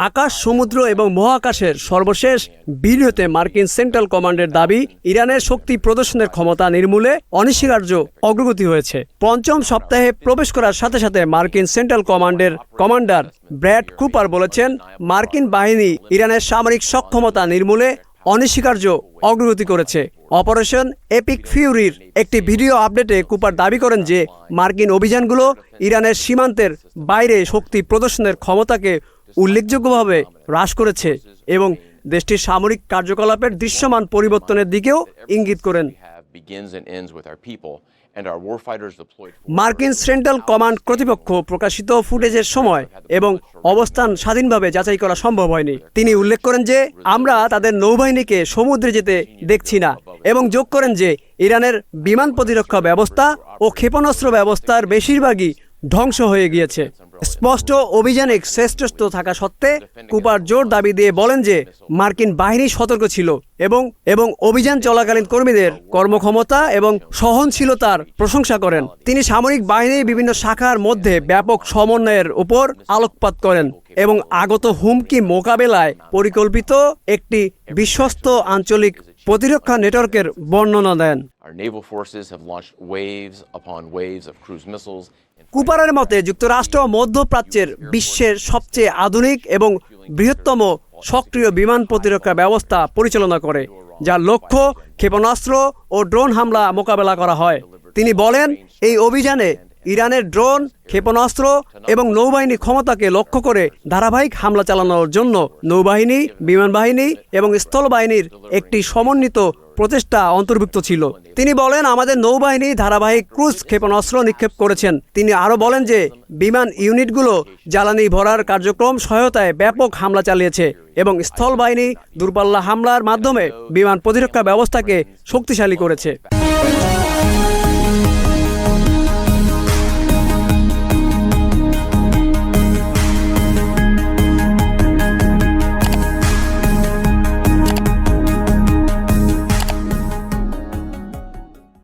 আকাশ, সমুদ্র এবং মহাকাশের সর্বশেষ ভিডিওতে মার্কিন সেন্ট্রাল কমান্ডের দাবি, ইরানের শক্তি প্রদর্শনের ক্ষমতা নির্মূলে অনস্বীকার্য অগ্রগতি হয়েছে। পঞ্চম সপ্তাহে প্রবেশ করার সাথে সাথে মার্কিন সেন্ট্রাল কমান্ডের কমান্ডার ব্র্যাড কুপার বলেছেন, মার্কিন বাহিনী ইরানের সামরিক সক্ষমতা নির্মূলে অনস্বীকার্য অগ্রগতি করেছে। অপারেশন এপিক ফিউরির একটি ভিডিও আপডেটে কুপার দাবি করেন যে মার্কিন অভিযানগুলো ইরানের সীমান্তের বাইরে শক্তি প্রদর্শনের ক্ষমতাকে উল্লেখযোগ্যভাবে হ্রাস করেছে এবং দেশটির সামরিক কার্যকলাপের দৃশ্যমান পরিবর্তনের দিকেও ইঙ্গিত করেন। মার্কিন সেন্ট্রাল কমান্ড কর্তৃপক্ষ প্রকাশিত ফুটেজের সময় এবং অবস্থান স্বাধীনভাবে যাচাই করা সম্ভব হয়নি। তিনি উল্লেখ করেন যে আমরা তাদের নৌবাহিনীকে সমুদ্রে যেতে দেখছি না এবং যোগ করেন যে ইরানের বিমান প্রতিরক্ষা ব্যবস্থা ও ক্ষেপণাস্ত্র ব্যবস্থার বেশিরভাগই ধ্বংস হয়ে গিয়েছে। স্পষ্ট অভিযানিক শ্রেষ্ঠত্ব থাকা সত্ত্বে কুপার জোর দাবি দিয়ে বলেন যে মার্কিন বাহিনী সতর্ক ছিল এবং অভিযান চলাকালীন কর্মীদের কর্মক্ষমতা এবং সহনশীলতার প্রশংসা করেন। তিনি সামরিক বাহিনীর বিভিন্ন শাখার মধ্যে ব্যাপক সমন্বয়ের উপর আলোকপাত করেন এবং আগত হুমকি মোকাবেলায় পরিকল্পিত একটি বিশ্বস্ত আঞ্চলিক প্রতিরক্ষা নেটওয়ার্কের বর্ণনা দেন। কুপারের মতে যুক্তরাষ্ট্র মধ্যপ্রাচ্যের বিশ্বের সবচেয়ে আধুনিক এবং বৃহত্তম সক্রিয় বিমান প্রতিরক্ষা ব্যবস্থা পরিচালনা করে, যার লক্ষ্য ক্ষেপণাস্ত্র ও ড্রোন হামলা মোকাবেলা করা হয়। তিনি বলেন, এই অভিযানে ইরানের ড্রোন, ক্ষেপণাস্ত্র এবং নৌবাহিনী ক্ষমতাকে লক্ষ্য করে ধারাবাহিক হামলা চালানোর জন্য নৌবাহিনী, বিমান বাহিনী এবং স্থলবাহিনীর একটি সমন্বিত প্রচেষ্টা অন্তর্ভুক্ত ছিল। তিনি বলেন, আমাদের নৌবাহিনী ধারাবাহিক ক্রুজ ক্ষেপণাস্ত্র নিক্ষেপ করেছেন। তিনি আরও বলেন যে বিমান ইউনিটগুলো জ্বালানি ভরার কার্যক্রম সহায়তায় ব্যাপক হামলা চালিয়েছে এবং স্থলবাহিনী দূরপাল্লা হামলার মাধ্যমে বিমান প্রতিরক্ষা ব্যবস্থাকে শক্তিশালী করেছে।